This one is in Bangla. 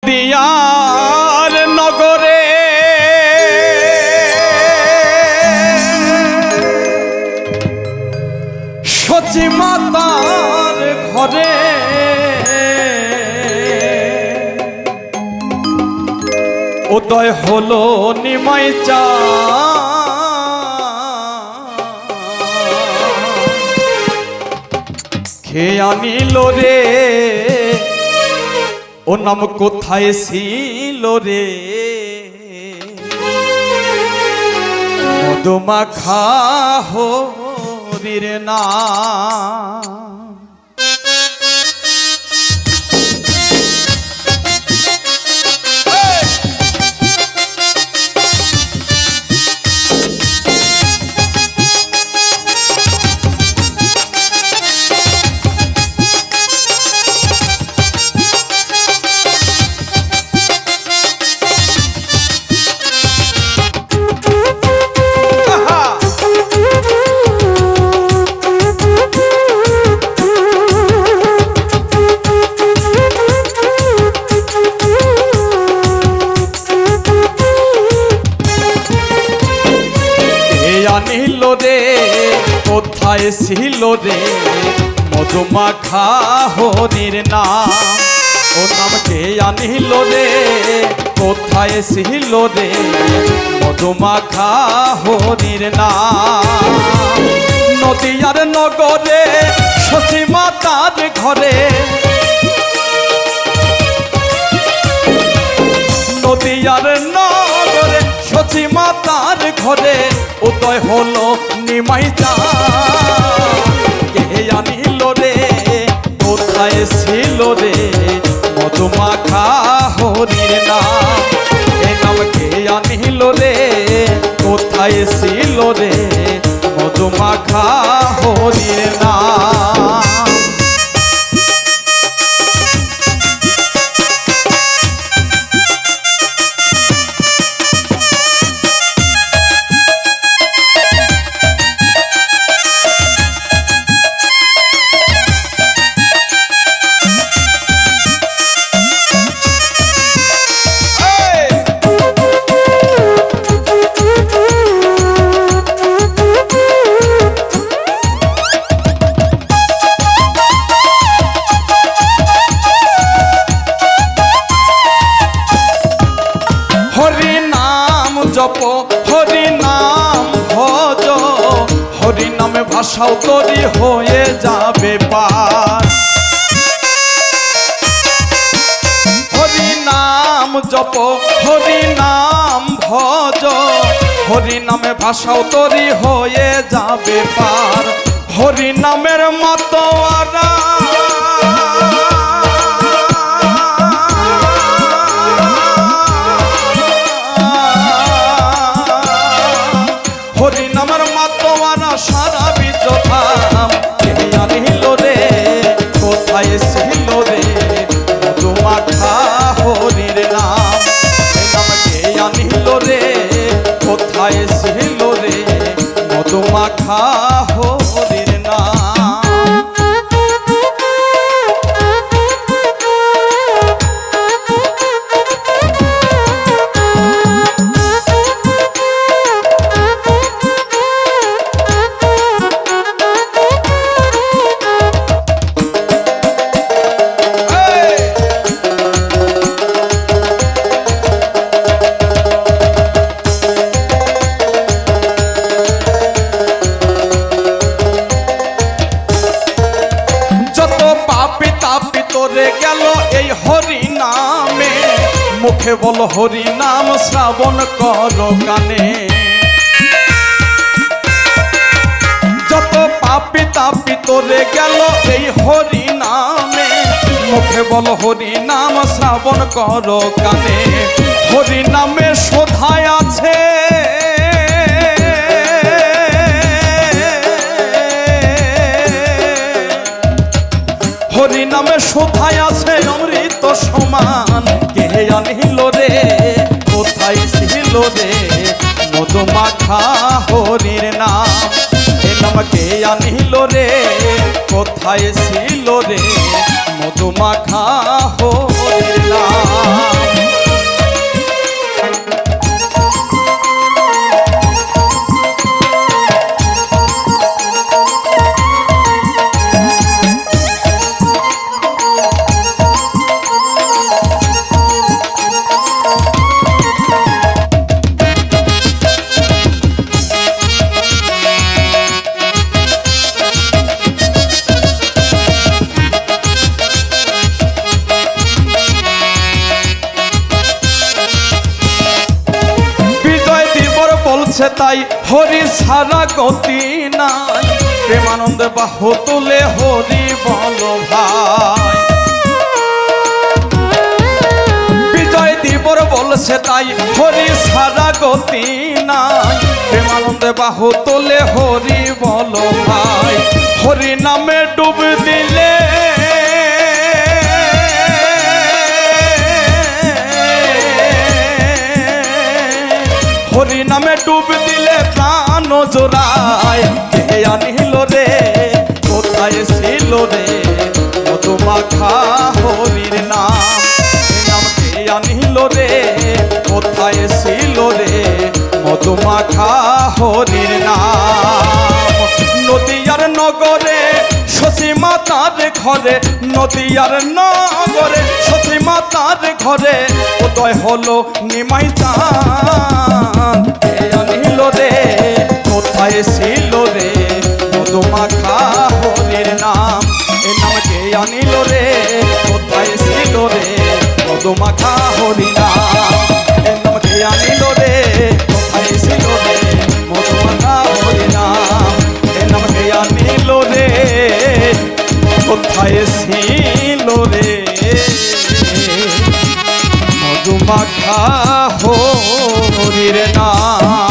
নদিয়ার নগরে সচি মাতার ঘরে উদয় হলো নিমাই খেয়ে আনিল রে ও নাম কোথায় ছিল রে মধুমাখা হরির নাম আনিল রে কোথায় ছিল রে মধুমাখা হরির নাম ও নামকে আনিল রে কোথায় ছিল রে মধুমাখা হরির নাম নদিয়ার নগরে সচি মাতার ঘরে নদিয়ার নগরে সচি মাতার ঘরে উদয় হলো নিমাই কে আনিল রে কোথায় ছিল রে মধুমাখা হরির নাম এ নাম কে আনিল রে কোথায় ছিল রে মধুমাখা হরির নাম জপ হরি নাম ভজ হরি নামে ভাষাও তরি হয়ে যাবে পার হরি নাম জপ হরি নাম ভজ হরি নামে ভাষাও তরি হয়ে যাবে পার হরি নামের মাতোয়ারা হরি নামের মাতোয়ারা সারা বিদ্যধাম কে আনিল রে কোথায় ছিল রে মধুমাখা হরির নাম এ নাম কে আনিল রে কোথায় ছিল রে মধুমাখা হরির নাম গেল এই হরি নামে মুখে বল হরি নাম শ্রাবণ কর কানে যত পাপি তাপি তোরে গেল এই হরি নামে মুখে বল হরি নাম শ্রাবণ কর কানে হরি নামে শোধায় আছে হরি নামে শোধায় আছে অমৃত সমান কে আনিল রে কোথায় ছিল রে মধুমাখা হরির নাম এ নাম কে আনিল রে কোথায় ছিল রে মধুমাখা হরির নাম বলছে তাই হরি সারা গতি নাই, প্রেমানন্দে বাহু তুলে হরি বল ভাই। বিজয় দিবর বলছে তাই হরি সারা গতি নাই, প্রেমানন্দে বাহু তুলে হরি বল ভাই। হরি নামে ডুব দিলে হরি নামে ডুব দিলে প্রাণ জোড়ায়। কে আনিল রে কোথায় ছিল রে মধুমাখা হরির নাম, নাম কে আনিল রে কোথায় ছিল রে মধুমাখা হরির নাম। নদিয়ার নগরে শশী মাতার ঘরে, নদিয়ার নগরে শশী মাতার ঘরে উদয় হলো নিমাই চাঁদ। কে আনিল রে কোথায় ছিল রে মধুমাখা হরির নাম, এ নাম কে আনিল রে কোথায় ছিল রে মধুমাখা হরি নাম, এ নাম কে আনিল রে কোথায় ছিল রে মধুমাখা হরি নাম, এ নাম কে আনিল রে কোথায় ছিল রে মধুমাখা হরির নাম।